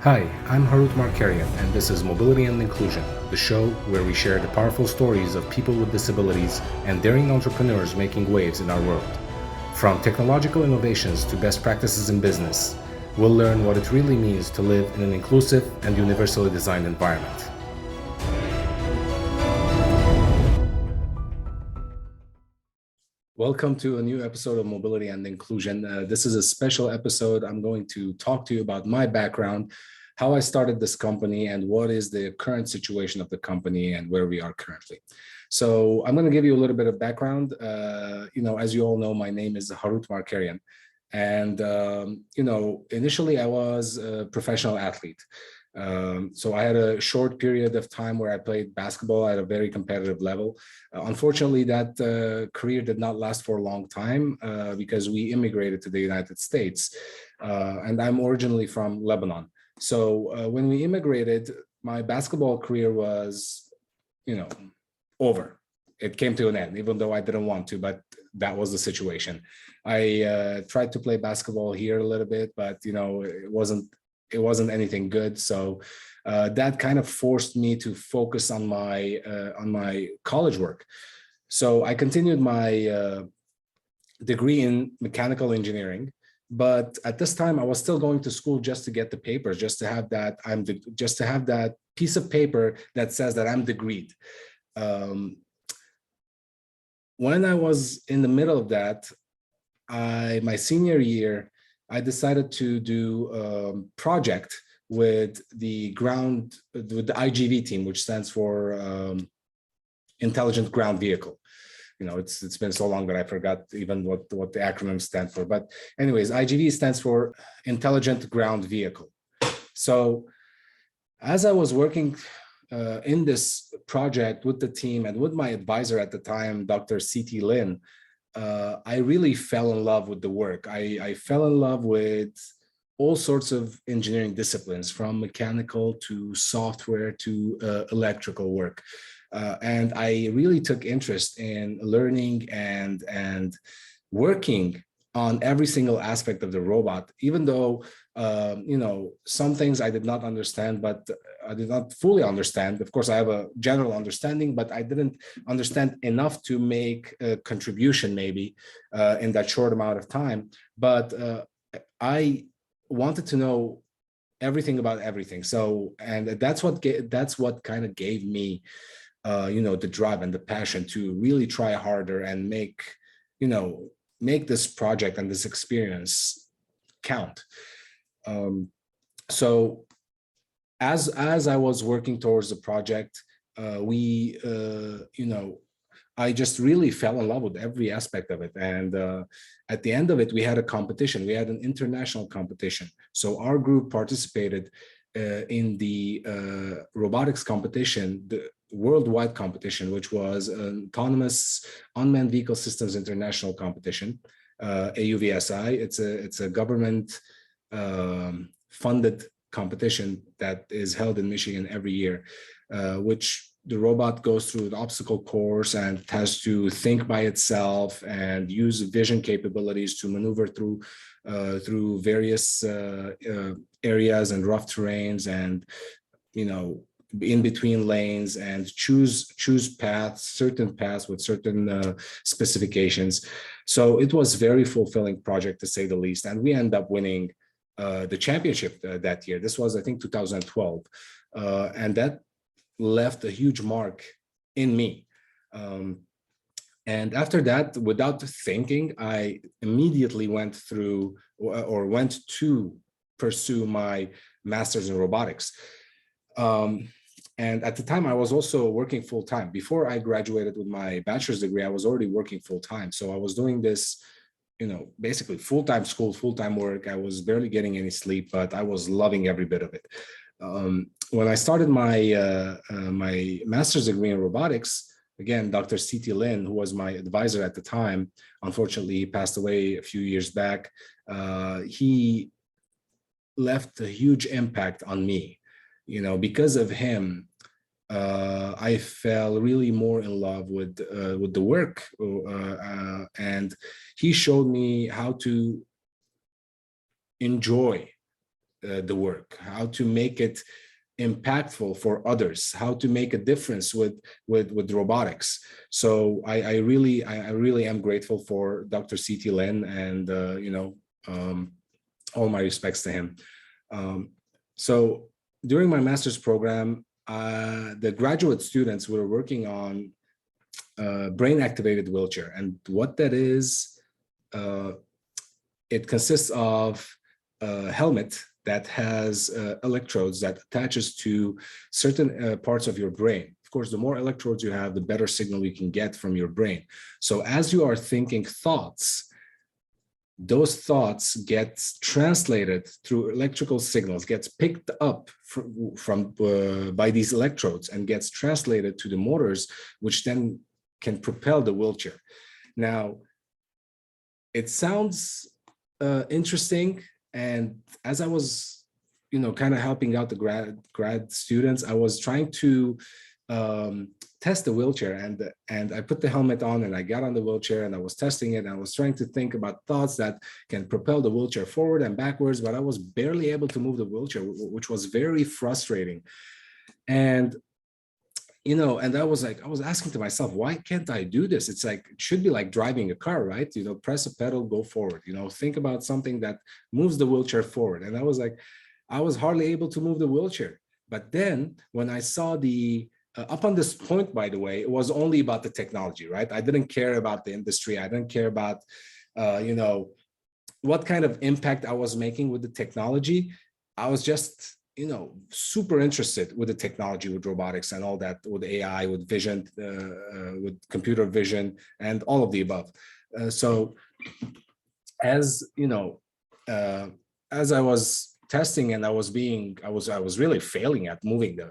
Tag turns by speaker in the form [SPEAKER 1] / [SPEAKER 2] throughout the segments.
[SPEAKER 1] Hi, I'm Harut Markarian, and this is Mobility and Inclusion, the show where we share the powerful stories of people with disabilities and daring entrepreneurs making waves in our world. From technological innovations to best practices in business, we'll learn what it really means to live in an inclusive and universally designed environment. Welcome to a new episode of Mobility and Inclusion. This is a special episode. I'm going to talk to you about my background, how I started this company, and what is the current situation of the company and where we are currently. So I'm going to give you a little bit of background. As you all know, my name is Harut Markarian. And, initially I was a professional athlete. So I had a short period of time where I played basketball at a very competitive level. Unfortunately, that career did not last for a long time because we immigrated to the United States. And I'm originally from Lebanon. So when we immigrated, my basketball career was, over. It came to an end, even though I didn't want to, but that was the situation. I tried to play basketball here a little bit, but it wasn't anything good. So that kind of forced me to focus on my college work. So I continued my degree in mechanical engineering, but at this time I was still going to school just to get the papers, just to have that piece of paper that says that I'm degreed. When I was in the middle of that, my senior year, I decided to do a project with the IGV team, which stands for Intelligent Ground Vehicle. It's been so long that I forgot even what the acronyms stand for. But anyways, IGV stands for Intelligent Ground Vehicle. So as I was working in this project with the team and with my advisor at the time, Dr. C.T. Lin, I really fell in love with the work. I fell in love with all sorts of engineering disciplines, from mechanical to software to electrical work. And I really took interest in learning and working on every single aspect of the robot, even though, some things I did not understand, but I did not fully understand. Of course, I have a general understanding, but I didn't understand enough to make a contribution maybe in that short amount of time. But I wanted to know everything about everything. So, and that's what kind of gave me, the drive and the passion to really try harder and make this project and this experience count. So as I was working towards the project, I just really fell in love with every aspect of it. And at the end of it, we had a competition. We had an international competition. So our group participated in the robotics competition, the worldwide competition, which was an autonomous unmanned vehicle systems international competition, AUVSI. It's a government funded competition that is held in Michigan every year, which the robot goes through an obstacle course and has to think by itself and use vision capabilities to maneuver through various areas and rough terrains, and in between lanes, and choose certain paths with certain specifications. So it was very fulfilling project, to say the least, and we end up winning the championship that year. This was, I think, 2012, and that left a huge mark in me. And after that, without thinking, I immediately went to pursue my master's in robotics. And at the time, I was also working full time. Before I graduated with my bachelor's degree, I was already working full time. So I was doing this, basically full-time school, full-time work. I was barely getting any sleep, but I was loving every bit of it. When I started my master's degree in robotics, again, Dr. C.T. Lin, who was my advisor at the time, unfortunately, he passed away a few years back. He left a huge impact on me. Because of him, I fell really more in love with the work, and he showed me how to enjoy the work, how to make it impactful for others, how to make a difference with robotics. So I really am grateful for Dr. C.T. Lin, and all my respects to him. So during my master's program, the graduate students were working on brain activated wheelchair, and what that is, it consists of a helmet that has electrodes that attaches to certain parts of your brain. Of course, the more electrodes you have, the better signal you can get from your brain. So as you are thinking thoughts, those thoughts get translated through electrical signals, gets picked up from by these electrodes and gets translated to the motors, which then can propel the wheelchair. Now, it sounds interesting. And as I was, kind of helping out the grad students, I was trying to test the wheelchair, and I put the helmet on and I got on the wheelchair and I was testing it. And I was trying to think about thoughts that can propel the wheelchair forward and backwards, but I was barely able to move the wheelchair, which was very frustrating. And and I was asking to myself, why can't I do this? It's like, it should be like driving a car, right? Press a pedal, go forward, think about something that moves the wheelchair forward. And I was like, I was hardly able to move the wheelchair. But then when I saw up on this point, by the way, it was only about the technology, right? I didn't care about the industry. I didn't care about, what kind of impact I was making with the technology. I was just, super interested with the technology, with robotics and all that, with AI, with vision, with computer vision, and all of the above. So as as I was testing and I was really failing at moving the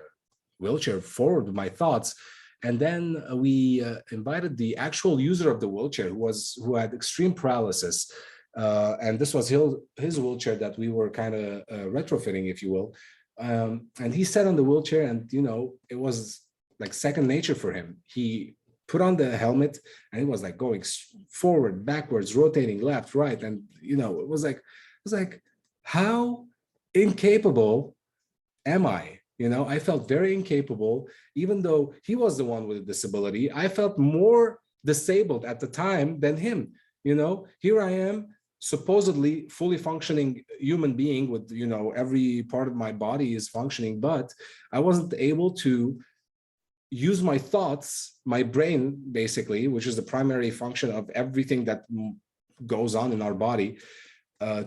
[SPEAKER 1] wheelchair forward with my thoughts. And then we invited the actual user of the wheelchair who had extreme paralysis. And this was his wheelchair that we were kind of retrofitting, if you will. And he sat on the wheelchair, and it was like second nature for him. He put on the helmet and he was like going forward, backwards, rotating left, right. And it was like, how incapable am I? I felt very incapable. Even though he was the one with a disability, I felt more disabled at the time than him. Here I am, supposedly fully functioning human being with, every part of my body is functioning, but I wasn't able to use my thoughts, my brain, basically, which is the primary function of everything that goes on in our body,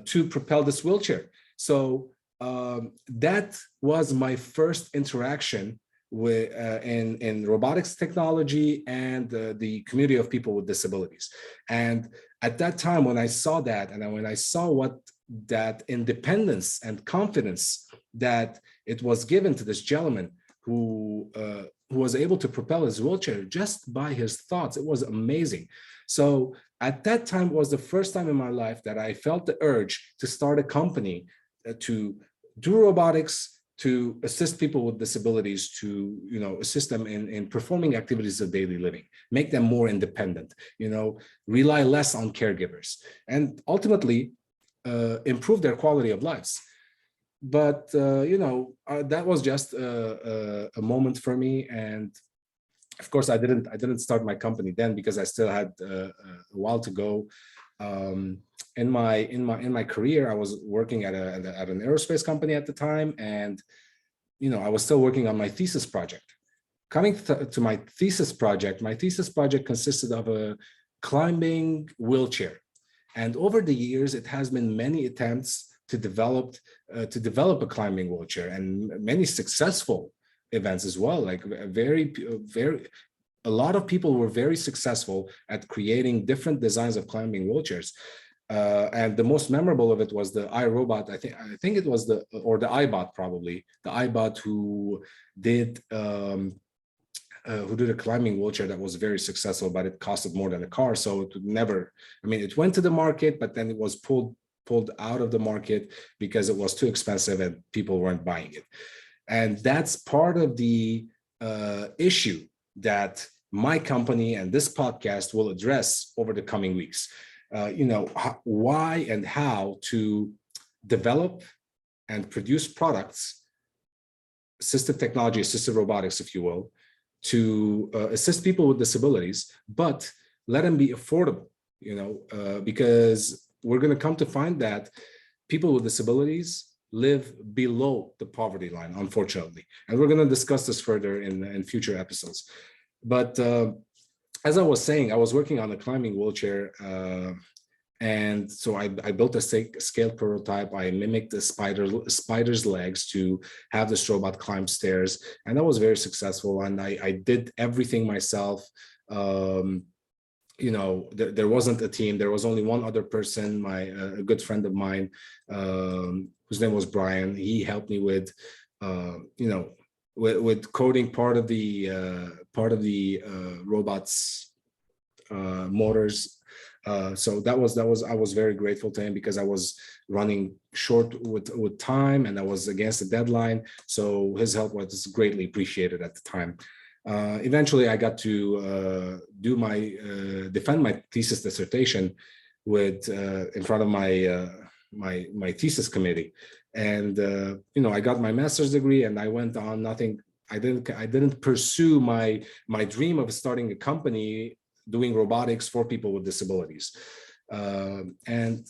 [SPEAKER 1] to propel this wheelchair. So that was my first interaction with in robotics technology and the community of people with disabilities. And at that time, when I saw that, and when I saw what that independence and confidence that it was given to this gentleman who was able to propel his wheelchair just by his thoughts, it was amazing. So at that time was the first time in my life that I felt the urge to start a company to do robotics, to assist people with disabilities, to assist them in performing activities of daily living, make them more independent, rely less on caregivers, and ultimately improve their quality of lives. But that was just a moment for me. And of course, I didn't start my company then, because I still had a while to go. In my career, I was working at an aerospace company at the time, and I was still working on my thesis project. Coming to my thesis project consisted of a climbing wheelchair, and over the years, it has been many attempts to develop a climbing wheelchair, and many successful events as well. Like a lot of people were very successful at creating different designs of climbing wheelchairs. And the most memorable of it was the iRobot. I think it was the iBot, probably the iBot, who did a climbing wheelchair that was very successful, but it costed more than a car. So it would never, it went to the market, but then it was pulled out of the market because it was too expensive and people weren't buying it. And that's part of the issue that my company and this podcast will address over the coming weeks. Why and how to develop and produce products, assistive technology, assistive robotics, if you will, to assist people with disabilities, but let them be affordable, because we're going to come to find that people with disabilities live below the poverty line, unfortunately. And we're going to discuss this further in future episodes. But as I was saying, I was working on a climbing wheelchair. And so I built a scaled prototype. I mimicked the spider's legs to have this robot climb stairs. And that was very successful. And I did everything myself. There wasn't a team. There was only one other person, a good friend of mine, whose name was Brian. He helped me with, with coding part of the robot's motors. So that was I was very grateful to him, because I was running short with time and I was against the deadline. So his help was greatly appreciated at the time. Eventually, I got to defend my thesis dissertation in front of my thesis committee, and I got my master's degree, and I went on. I didn't pursue my dream of starting a company doing robotics for people with disabilities. And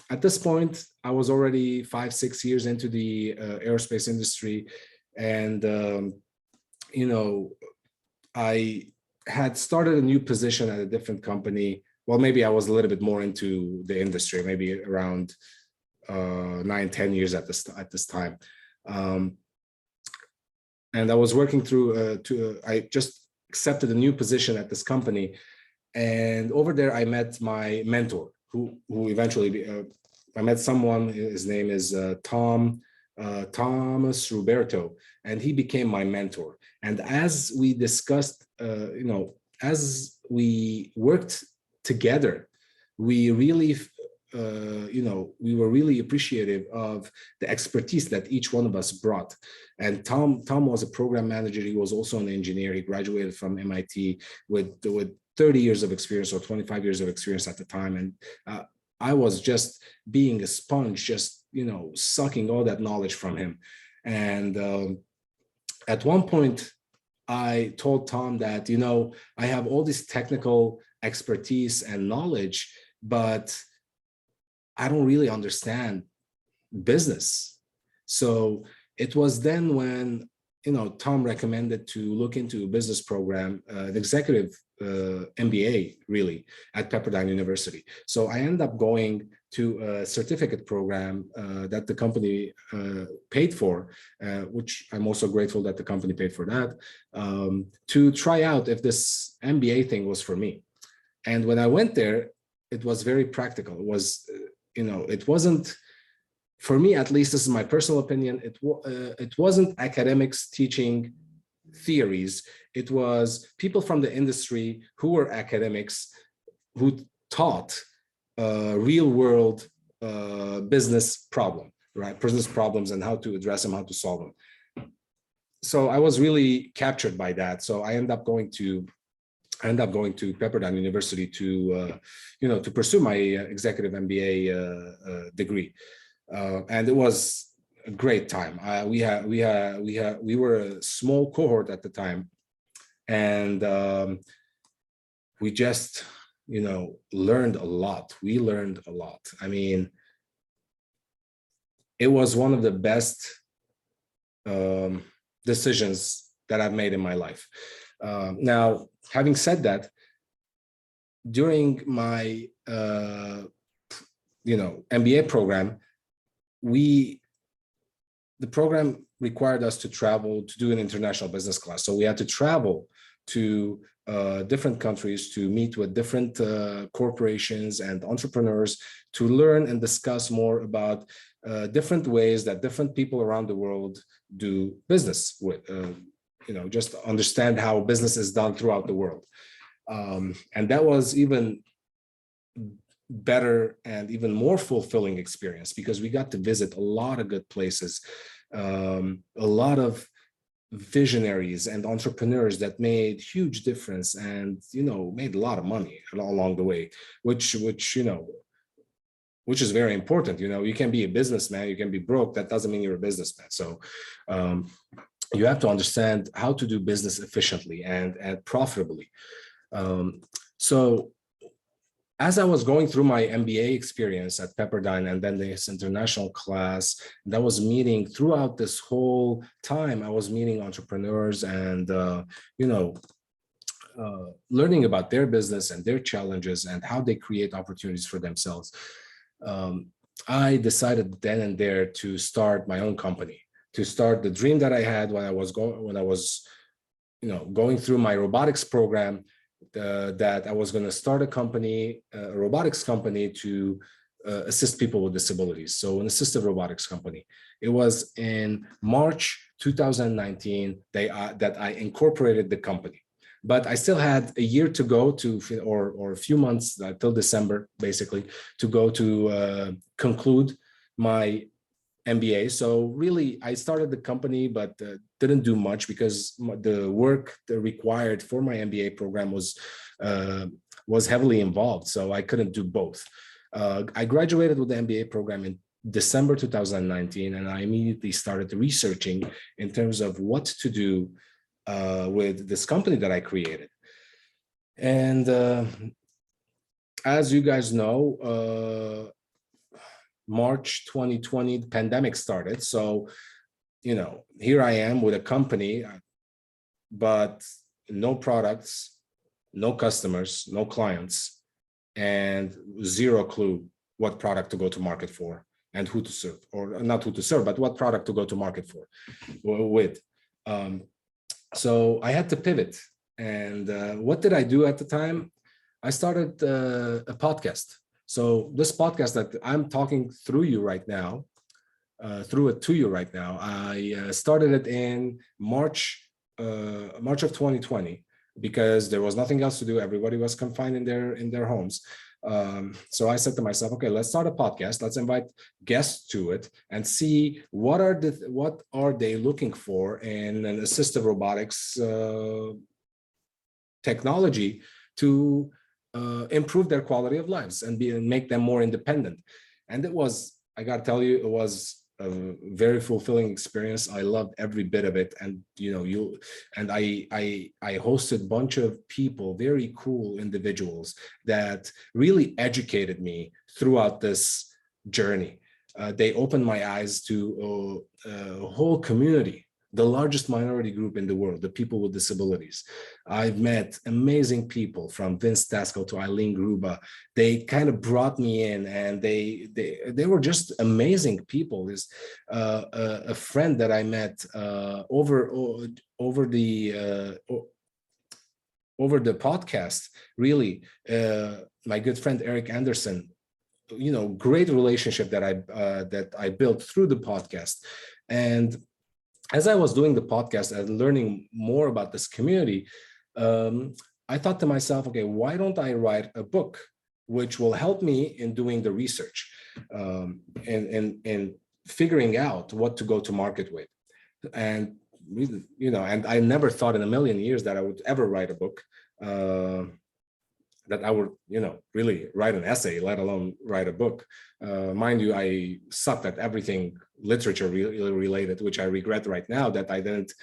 [SPEAKER 1] at this point, I was already 5-6 years into the aerospace industry, and I had started a new position at a different company. Well, maybe I was a little bit more into the industry, maybe around 9-10 years at this time. And I was working through I just accepted a new position at this company, and over there I met my mentor, who eventually I met someone. His name is Thomas Roberto, and he became my mentor. And as we discussed, as we worked together, we really we were really appreciative of the expertise that each one of us brought. And Tom was a program manager. He was also an engineer. He graduated from MIT with 30 years of experience, or 25 years of experience at the time. And I was just being a sponge, just, sucking all that knowledge from him. And at one point, I told Tom that, I have all this technical expertise and knowledge, but I don't really understand business. So it was then when, Tom recommended to look into a business program, an executive MBA, really, at Pepperdine University. So I ended up going to a certificate program that the company paid for, which I'm also grateful that the company paid for that, to try out if this MBA thing was for me. And when I went there, it was very practical. It was, it wasn't, for me at least, this is my personal opinion, it wasn't academics teaching theories. It was people from the industry who were academics who taught real world business problems and how to address them, how to solve them. So I was really captured by that. So I ended up going to Pepperdine University to to pursue my executive MBA degree, and it was a great time. We were a small cohort at the time, and we just learned a lot. We learned a lot. I mean, it was one of the best decisions that I've made in my life. Now, having said that, during my MBA program, the program required us to travel to do an international business class. So we had to travel to different countries to meet with different corporations and entrepreneurs to learn and discuss more about different ways that different people around the world do business with, just understand how business is done throughout the world. And that was even better and even more fulfilling experience, because we got to visit a lot of good places, a lot of visionaries and entrepreneurs that made huge difference and made a lot of money along the way, which which is very important. You know, you can be a businessman, you can be broke. That doesn't mean you're a businessman. So you have to understand how to do business efficiently and profitably. So as I was going through my MBA experience at Pepperdine and then this international class, and I was meeting throughout this whole time, I was meeting entrepreneurs and, learning about their business and their challenges and how they create opportunities for themselves. I decided then and there to start my own company, to start the dream that I had when I was going through my robotics program, that I was going to start a company, a robotics company to assist people with disabilities. So an assistive robotics company. It was in March 2019 that I incorporated the company. But I still had a year to go or a few months till December, basically, to go to conclude my MBA. So really, I started the company, but didn't do much because the work required for my MBA program was heavily involved. So I couldn't do both. I graduated with the MBA program in December 2019, and I immediately started researching in terms of what to do with this company that I created. And as you guys know, March 2020, the pandemic started. So, here I am with a company, but no products, no customers, no clients, and zero clue what product to go to market for and who to serve, or not who to serve, but what product to go to market for with. So I had to pivot. And what did I do at the time? I started a podcast. So this podcast that I'm talking through you right now, I started it in March of 2020 because there was nothing else to do. Everybody was confined in their homes. So I said to myself, okay, let's start a podcast. Let's invite guests to it and see what are they looking for in an assistive robotics technology to improve their quality of lives and make them more independent. And I got to tell you, it was a very fulfilling experience. I loved every bit of it. And I hosted a bunch of people, very cool individuals that really educated me throughout this journey. They opened my eyes to a whole community, the largest minority group in the world, the people with disabilities. I've met amazing people, from Vince Tasco to Eileen Gruba. They kind of brought me in, and they were just amazing people. There's a friend that I met over the podcast, really, my good friend Eric Anderson. Great relationship that I built through the podcast. And as I was doing the podcast and learning more about this community, I thought to myself, okay, why don't I write a book which will help me in doing the research and figuring out what to go to market with. And, and I never thought in a million years that I would ever write a book, that I would, really write an essay, let alone write a book. Mind you, I sucked at everything literature related, which I regret right now that I didn't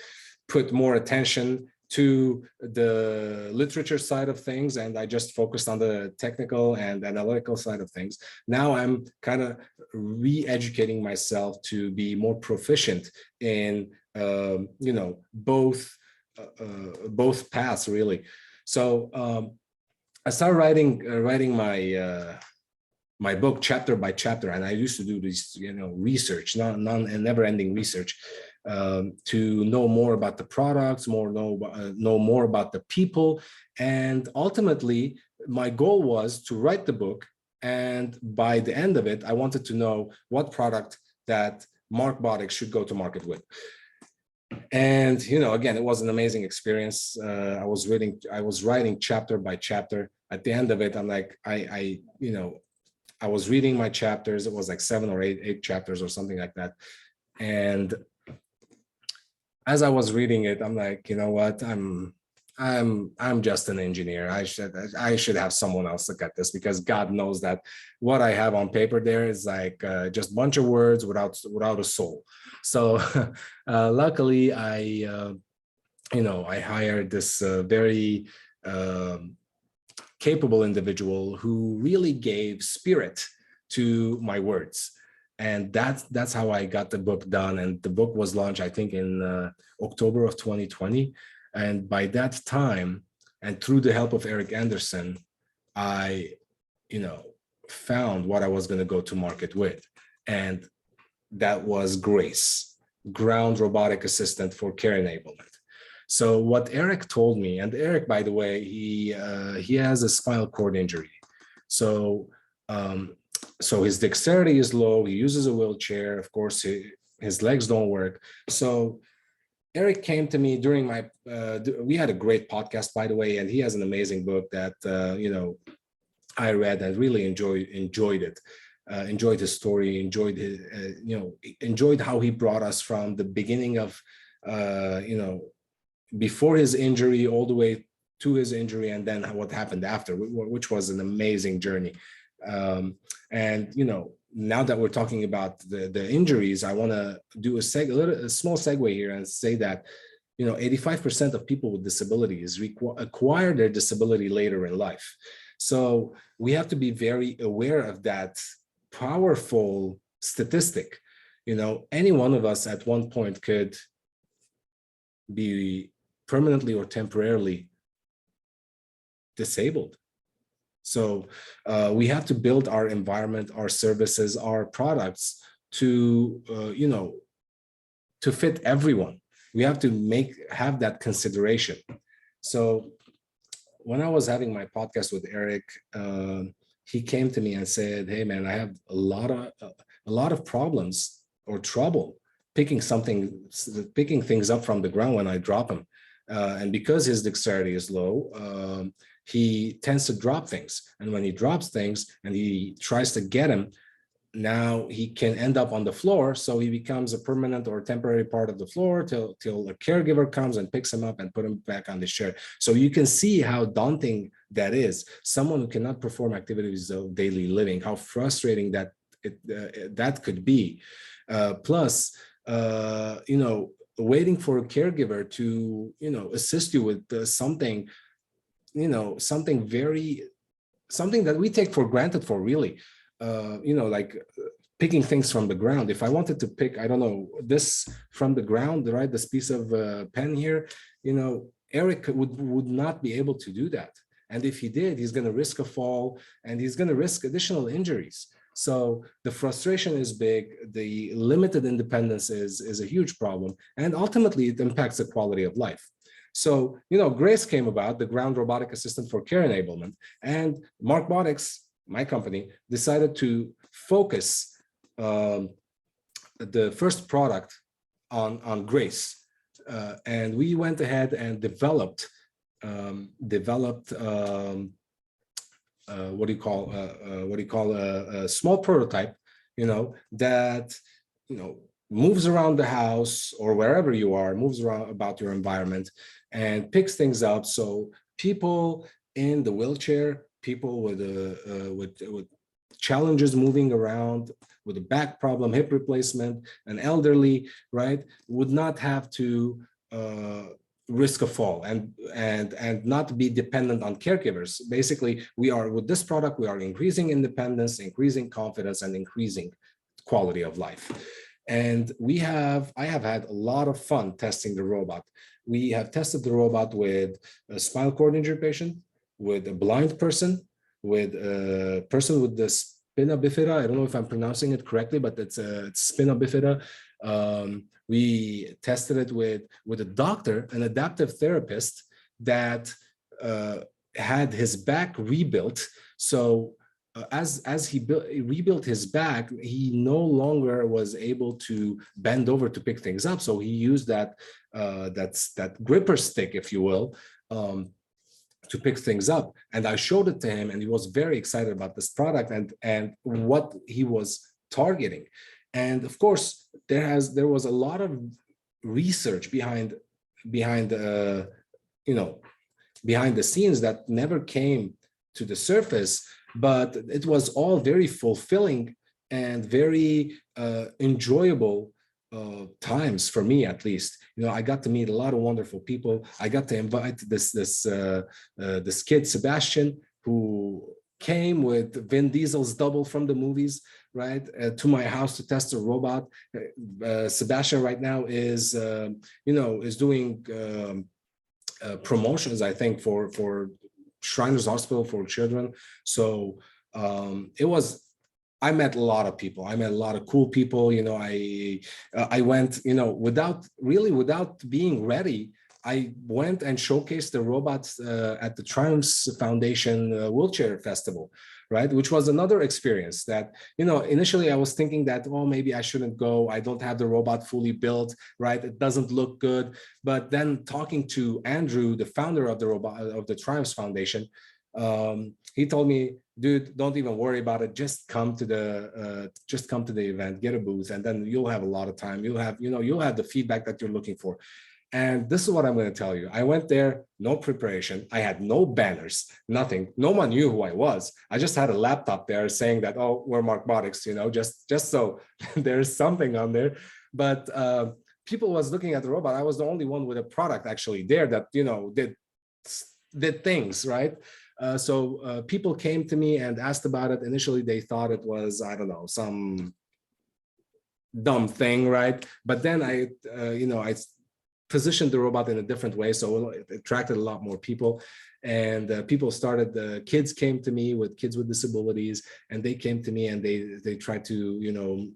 [SPEAKER 1] put more attention to the literature side of things, and I just focused on the technical and analytical side of things. Now I'm kind of re-educating myself to be more proficient in, both paths, really. So I started writing my book chapter by chapter, and I used to do this, research, never-ending research, to know more about the products, know more about the people, and ultimately, my goal was to write the book. And by the end of it, I wanted to know what product that Markbotix should go to market with. And again, it was an amazing experience. I was writing chapter by chapter. At the end of it, I'm like, I was reading my chapters. It was like 7 or 8 chapters or something like that. And as I was reading it, I'm like, you know what, I'm I'm just an engineer. I should have someone else look at this, because God knows that what I have on paper there is like just a bunch of words without a soul. So luckily, I hired this very um, capable individual who really gave spirit to my words. And that's how I got the book done. And the book was launched, I think, in October of 2020. And by that time, and through the help of Eric Anderson, I, found what I was going to go to market with. And that was Grace, ground robotic assistant for care enablement. So what Eric told me, and Eric, by the way, he has a spinal cord injury. So um, so his dexterity is low. He uses a wheelchair. Of course, his legs don't work. So Eric came to me during my. We had a great podcast, by the way, and he has an amazing book that I read and really enjoyed it. Enjoyed his story. Enjoyed how he brought us from the beginning of before his injury all the way to his injury, and then what happened after, which was an amazing journey. And now that we're talking about the injuries, I want to do a small segue here and say that 85% of people with disabilities acquire their disability later in life. So we have to be very aware of that powerful statistic. Any one of us at one point could be permanently or temporarily disabled. So we have to build our environment, our services, our products to to fit everyone. We have to have that consideration. So when I was having my podcast with Eric, he came to me and said, "Hey man, I have a lot of problems or trouble picking things up from the ground when I drop them, and because his dexterity is low." He tends to drop things. And when he drops things and he tries to get them, now he can end up on the floor. So he becomes a permanent or temporary part of the floor till a caregiver comes and picks him up and put him back on the chair. So you can see how daunting that is. Someone who cannot perform activities of daily living, how frustrating that could be. Plus, waiting for a caregiver to, assist you with something something that we take for granted for really, like picking things from the ground. If I wanted to pick, I don't know, this from the ground, right, this piece of pen here, Eric would not be able to do that. And if he did, he's going to risk a fall and he's going to risk additional injuries. So the frustration is big. The limited independence is a huge problem. And ultimately, it impacts the quality of life. So, Grace came about, the ground robotic assistant for care enablement, and Markbotix, my company, decided to focus the first product on Grace. And we went ahead and developed a small prototype, that, moves around the house or wherever you are, moves around about your environment and picks things up. So people in the wheelchair, people with challenges moving around, with a back problem, hip replacement, an elderly, right, would not have to risk a fall and not be dependent on caregivers. Basically, with this product, we are increasing independence, increasing confidence, and increasing quality of life. And I have had a lot of fun testing the robot. We have tested the robot with a spinal cord injury patient, with a blind person, with a person with the spina bifida. I don't know if I'm pronouncing it correctly, but it's spina bifida. We tested it with a doctor, an adaptive therapist that had his back rebuilt. So as he rebuilt his back, he no longer was able to bend over to pick things up. So he used that gripper stick, if you will, to pick things up. And I showed it to him, and he was very excited about this product and what he was targeting. And of course, there was a lot of research behind behind the scenes that never came to the surface, but it was all very fulfilling and very enjoyable times for me, at least. You know, I got to meet a lot of wonderful people. I got to invite this kid Sebastian, who came with Vin Diesel's double from the movies, right, to my house to test a robot. Sebastian right now is, is doing promotions, I think, for Shriners Hospital for children. So I met a lot of people. I met a lot of cool people. You know, I went, without being ready. I went and showcased the robots at the Triumphs Foundation Wheelchair Festival, right? Which was another experience that, initially I was thinking that, oh, maybe I shouldn't go. I don't have the robot fully built, right? It doesn't look good. But then talking to Andrew, the founder of the Triumphs Foundation, he told me, dude, don't even worry about it. Just come to the event, get a booth, and then you'll have a lot of time. You'll have the feedback that you're looking for. And this is what I'm going to tell you. I went there, no preparation. I had no banners, nothing. No one knew who I was. I just had a laptop there saying that, oh, we're Markbotix, just so there's something on there. But people was looking at the robot. I was the only one with a product actually there that, did things, right? So people came to me and asked about it. Initially, they thought it was, I don't know, some dumb thing, right? But then I positioned the robot in a different way, so it attracted a lot more people. And kids came to me with kids with disabilities, and they came to me and they tried to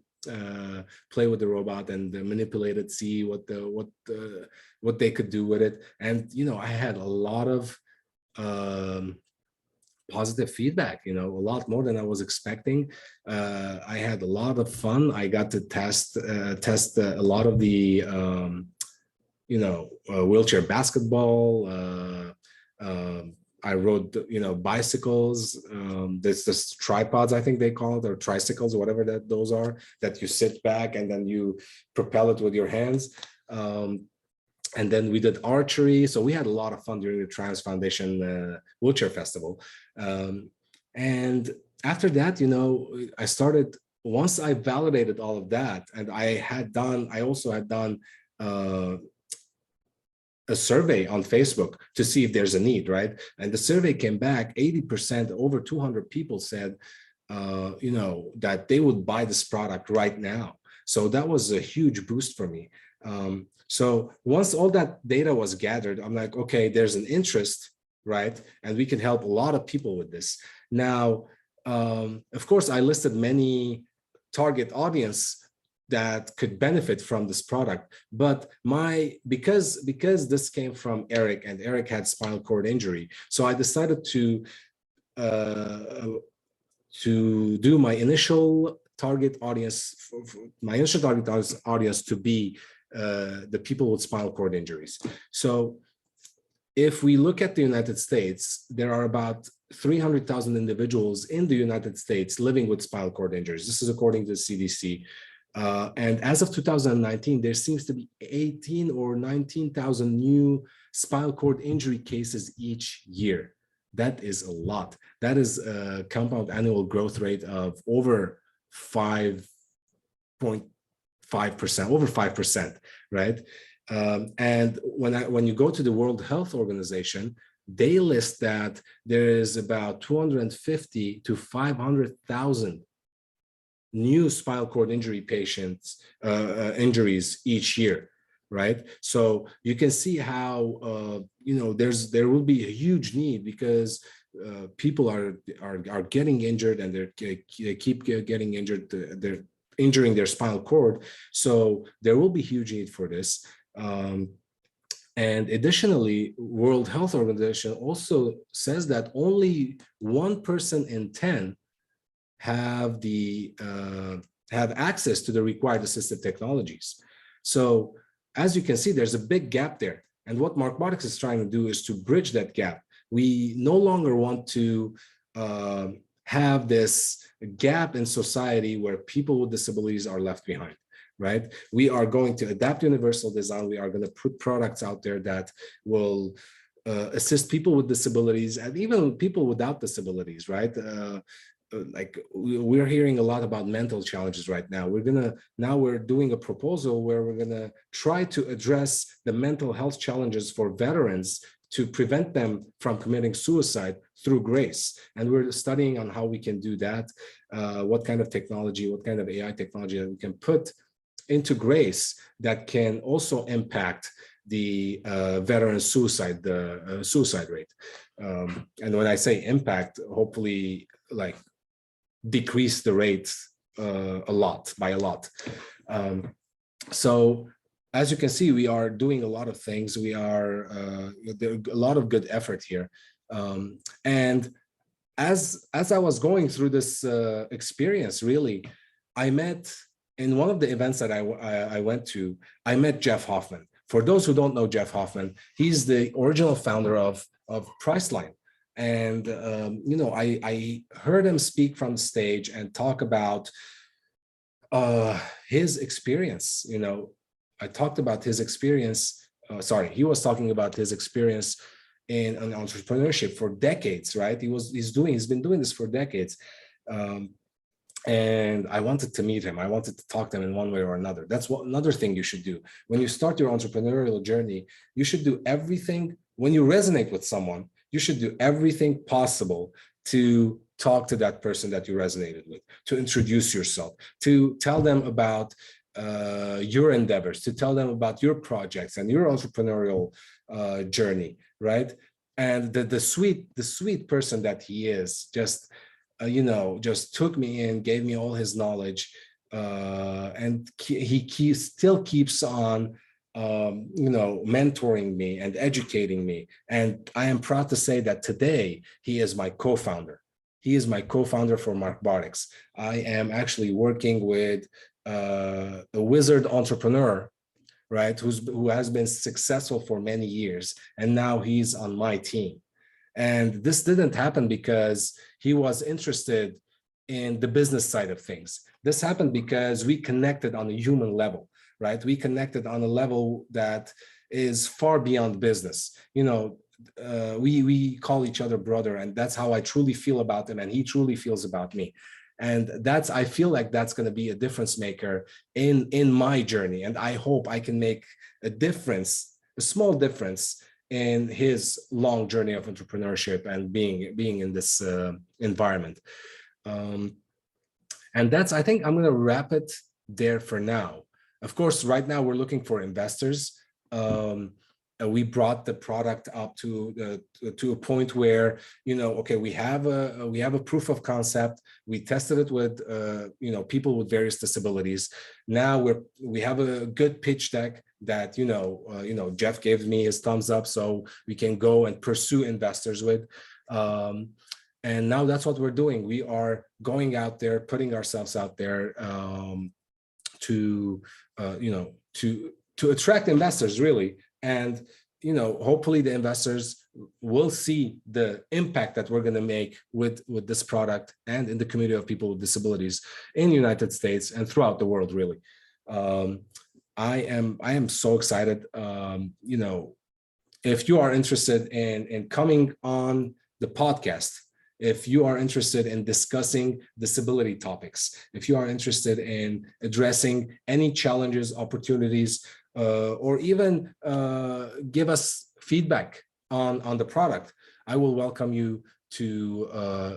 [SPEAKER 1] play with the robot and manipulate it, see what they could do with it. And I had a lot of positive feedback, a lot more than I was expecting. I had a lot of fun. I got to test a lot of the wheelchair basketball. I rode, bicycles. There's this tripods, I think they call it, or tricycles, or whatever those are, that you sit back and then you propel it with your hands. And then we did archery. So we had a lot of fun during the Triumphs Foundation Wheelchair Festival. And after that, I started, once I validated all of that, and I also had done a survey on Facebook to see if there's a need, right? And the survey came back, 80%, over 200 people said, that they would buy this product right now. So that was a huge boost for me. So once all that data was gathered, I'm like, okay, there's an interest, right? And we can help a lot of people with this. Now, of course, I listed many target audience that could benefit from this product, but because this came from Eric, and Eric had spinal cord injury, so I decided to do my initial target audience, to be the people with spinal cord injuries. So if we look at the United States, there are about 300,000 individuals in the United States living with spinal cord injuries. This is according to the CDC. And as of 2019, there seems to be 18 or 19,000 new spinal cord injury cases each year. That is a lot. That is a compound annual growth rate of over 5.5%, over 5%, right? And when you go to the World Health Organization, they list that there is about 250 to 500,000 new spinal cord injury patients, injuries each year, right? So you can see how there will be a huge need, because people are getting injured, and they keep getting injured. They're injuring their spinal cord, so there will be huge need for this. And additionally, World Health Organization also says that only 1 person in 10 have access to the required assistive technologies. So as you can see, there's a big gap there. And what Markbotix is trying to do is to bridge that gap. We no longer want to have this gap in society where people with disabilities are left behind, right? We are going to adapt universal design. We are going to put products out there that will assist people with disabilities and even people without disabilities, right? Like we're hearing a lot about mental challenges right now. We're doing a proposal where we're gonna try to address the mental health challenges for veterans to prevent them from committing suicide through grace. And we're studying on how we can do that, what kind of technology, what kind of AI technology that we can put into grace that can also impact the veteran suicide, the suicide rate. And when I say impact, hopefully like decrease the rate by a lot. So as you can see, we are doing a lot of things. We are there are a lot of good effort here. And as I was going through this experience, really, I met in one of the events that I went to, I met Jeff Hoffman. For those who don't know Jeff Hoffman, he's the original founder of Priceline. And, you know, I heard him speak from the stage and talk about his experience. You know, I talked about his experience. He was talking about his experience in an entrepreneurship for decades, right? He's been doing this for decades. And I wanted to meet him. I wanted to talk to him in one way or another. That's another thing you should do. When you start your entrepreneurial journey, you should do everything. When you resonate with someone, you should do everything possible to talk to that person that you resonated with, to introduce yourself, to tell them about your endeavors, to tell them about your projects and your entrepreneurial journey, right? And the sweet person that he is, just you know, just took me in, gave me all his knowledge, and he still keeps on you know, mentoring me and educating me. And I am proud to say that today he is my co-founder. He is my co-founder for Markbotix. I am actually working with a wizard entrepreneur, right, who has been successful for many years, and now he's on my team. And this didn't happen because he was interested in the business side of things. This happened because we connected on a human level, right? We connected on a level that is far beyond business. You know, we call each other brother, and that's how I truly feel about him, and he truly feels about me. And I feel like that's going to be a difference maker in my journey. And I hope I can make a difference, a small difference in his long journey of entrepreneurship and being in this environment. And I think I'm going to wrap it there for now. Of course, right now we're looking for investors. We brought the product up to a point where, you know, okay, we have a proof of concept. We tested it with you know, people with various disabilities. Now we have a good pitch deck that you know Jeff gave me his thumbs up, so we can go and pursue investors with. And now that's what we're doing. We are going out there, putting ourselves out there to you know, to attract investors, really. And you know, hopefully the investors will see the impact that we're going to make with this product and in the community of people with disabilities in the United States and throughout the world, really. I am so excited. You know, if you are interested in coming on the podcast, if you are interested in discussing disability topics, if you are interested in addressing any challenges, opportunities, or even give us feedback on the product, I will welcome you to,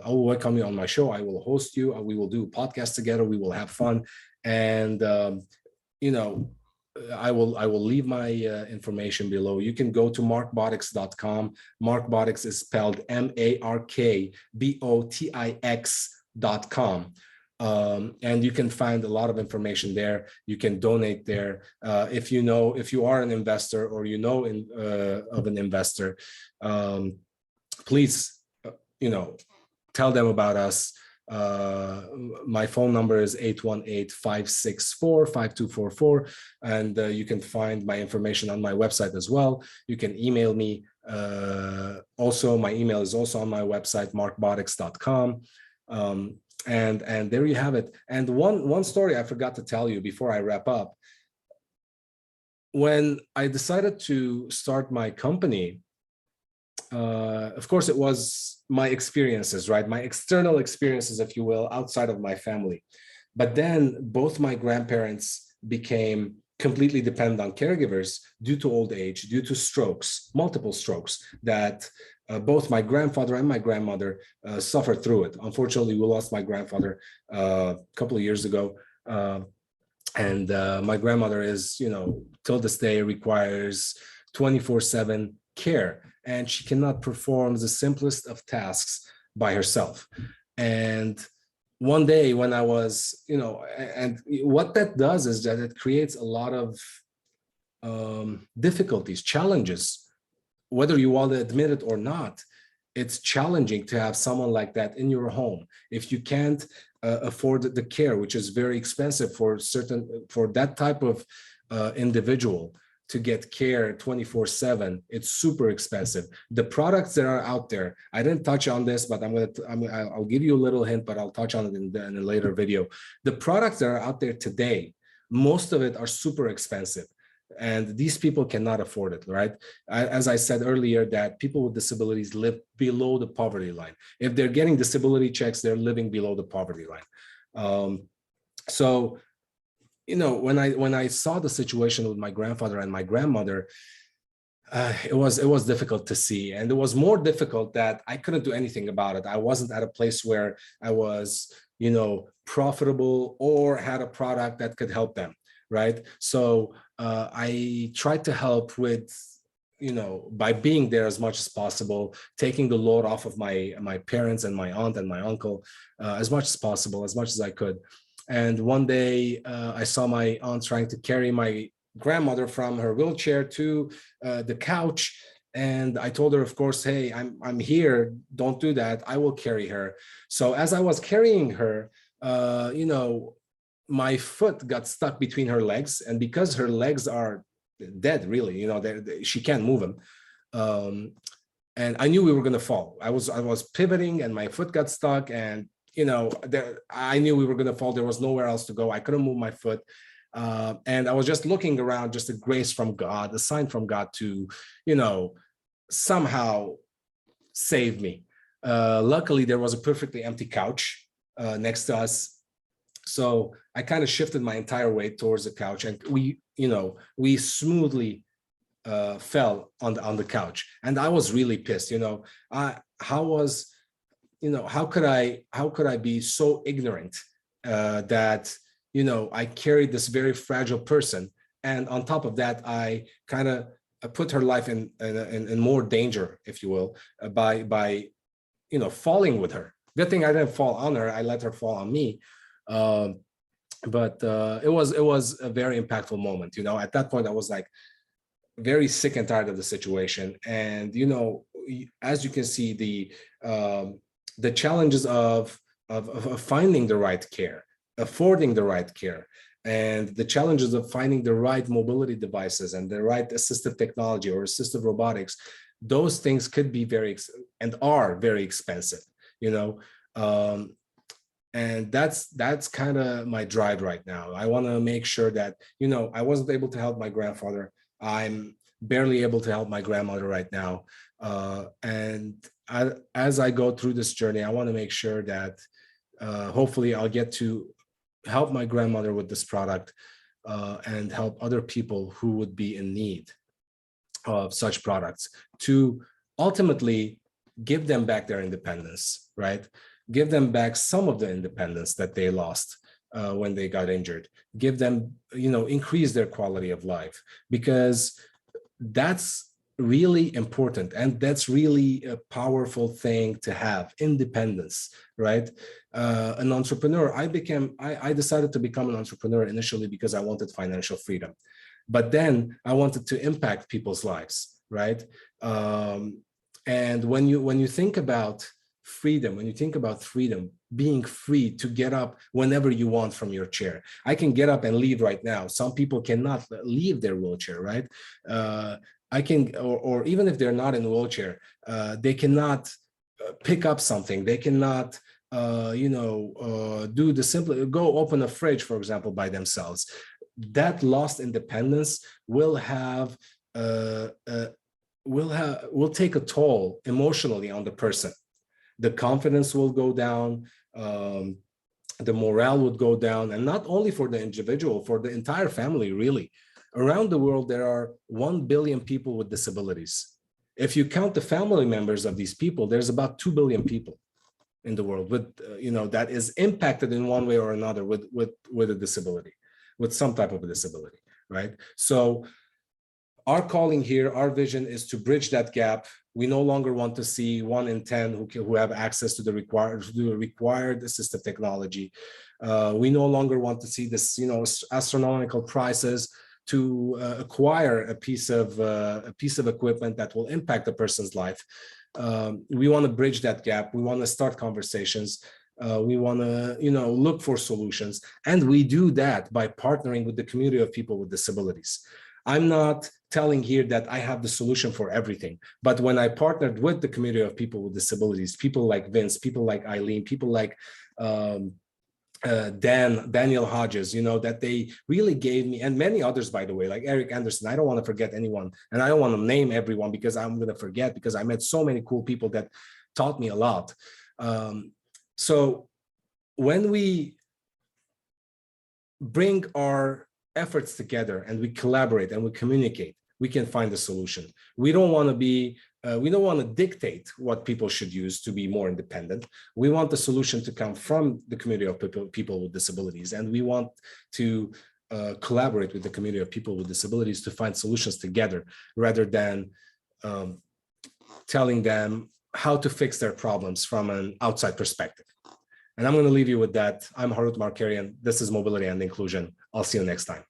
[SPEAKER 1] I will welcome you on my show. I will host you. We will do a podcast together. We will have fun. And, you know, I will leave my information below. You can go to markbotix.com. Markbotix is spelled MARKBOTIX.com. And you can find a lot of information there. You can donate there. If you are an investor or you know of an investor, please, you know, tell them about us. My phone number is 818-564-5244, and you can find my information on my website as well. You can email me. Also, my email is also on my website, markbotix.com. And there you have it. And one story I forgot to tell you before I wrap up. When I decided to start my company, Of course, it was my experiences, right? My external experiences, if you will, outside of my family. But then both my grandparents became completely dependent on caregivers due to old age, due to strokes, multiple strokes that both my grandfather and my grandmother suffered through it. Unfortunately, we lost my grandfather a couple of years ago. And my grandmother is, till this day requires 24/7 care, and she cannot perform the simplest of tasks by herself. And one day when I was, and what that does is that it creates a lot of difficulties, challenges, whether you want to admit it or not. It's challenging to have someone like that in your home. If you can't afford the care, which is very expensive for that type of individual, to get care 24/7, it's super expensive. The products that are out there, I didn't touch on this, but I'll give you a little hint, but I'll touch on it in a later video. The products that are out there today, most of it are super expensive, and these people cannot afford it, right? As I said earlier, that people with disabilities live below the poverty line. If they're getting disability checks, they're living below the poverty line. So when I saw the situation with my grandfather and my grandmother, it was difficult to see, and it was more difficult that I couldn't do anything about it. I wasn't at a place where I was, profitable or had a product that could help them, right? So I tried to help with, by being there as much as possible, taking the load off of my parents and my aunt and my uncle as much as possible, as much as I could. And one day I saw my aunt trying to carry my grandmother from her wheelchair to the couch. And I told her, of course, hey, I'm here. Don't do that. I will carry her. So as I was carrying her, my foot got stuck between her legs. And because her legs are dead, really, she can't move them. And I knew we were going to fall. I was pivoting and my foot got stuck, and I knew we were going to fall. There was nowhere else to go. I couldn't move my foot. And I was just looking around, just a grace from God, a sign from God to, somehow save me. Luckily, there was a perfectly empty couch next to us. So I kind of shifted my entire weight towards the couch, and we smoothly fell on the couch. And I was really pissed. How could I be so ignorant that I carried this very fragile person, and on top of that, I kind of put her life in more danger, if you will, by falling with her. Good thing I didn't fall on her; I let her fall on me. But it was a very impactful moment. At that point, I was like very sick and tired of the situation, and as you can see, the challenges of finding the right care, affording the right care, and the challenges of finding the right mobility devices and the right assistive technology or assistive robotics, those things could be and are very expensive, and that's kind of my drive right now. I want to make sure that, I wasn't able to help my grandfather. I'm barely able to help my grandmother right now. And as I go through this journey, I want to make sure that hopefully I'll get to help my grandmother with this product and help other people who would be in need of such products, to ultimately give them back their independence, right? Give them back some of the independence that they lost when they got injured. Give them, increase their quality of life, because that's really important, and that's really a powerful thing to have, independence, right? An entrepreneur, I decided to become an entrepreneur initially because I wanted financial freedom, but then I wanted to impact people's lives, right? And when you think about freedom, being free to get up whenever you want from your chair. I can get up and leave right now. Some people cannot leave their wheelchair, right? I can, or even if they're not in a wheelchair, they cannot pick up something. They cannot, do the simple, go open a fridge, for example, by themselves. That lost independence will have will take a toll emotionally on the person. The confidence will go down, the morale would go down, and not only for the individual, for the entire family, really. Around the world, there are 1 billion people with disabilities. If you count the family members of these people, there's about 2 billion people in the world with, that is impacted in one way or another with a disability, with some type of a disability, right? So our calling here, our vision is to bridge that gap. We no longer want to see 1 in 10 who have access to the required assistive technology. We no longer want to see this, astronomical prices to acquire a piece of equipment that will impact a person's life. We want to bridge that gap. We want to start conversations. We want to, look for solutions, and we do that by partnering with the community of people with disabilities. I'm not telling here that I have the solution for everything, but when I partnered with the community of people with disabilities, people like Vince, people like Eileen, people like Daniel Hodges, that they really gave me, and many others, by the way, like Eric Anderson. I don't want to forget anyone, and I don't want to name everyone because I'm going to forget, because I met so many cool people that taught me a lot. So when we bring our efforts together and we collaborate and we communicate, we can find a solution. We don't want to dictate what people should use to be more independent. We want the solution to come from the community of people with disabilities, and we want to collaborate with the community of people with disabilities to find solutions together, rather than telling them how to fix their problems from an outside perspective. And I'm going to leave you with that. I'm Harut Markarian. This is Mobility and Inclusion. I'll see you next time.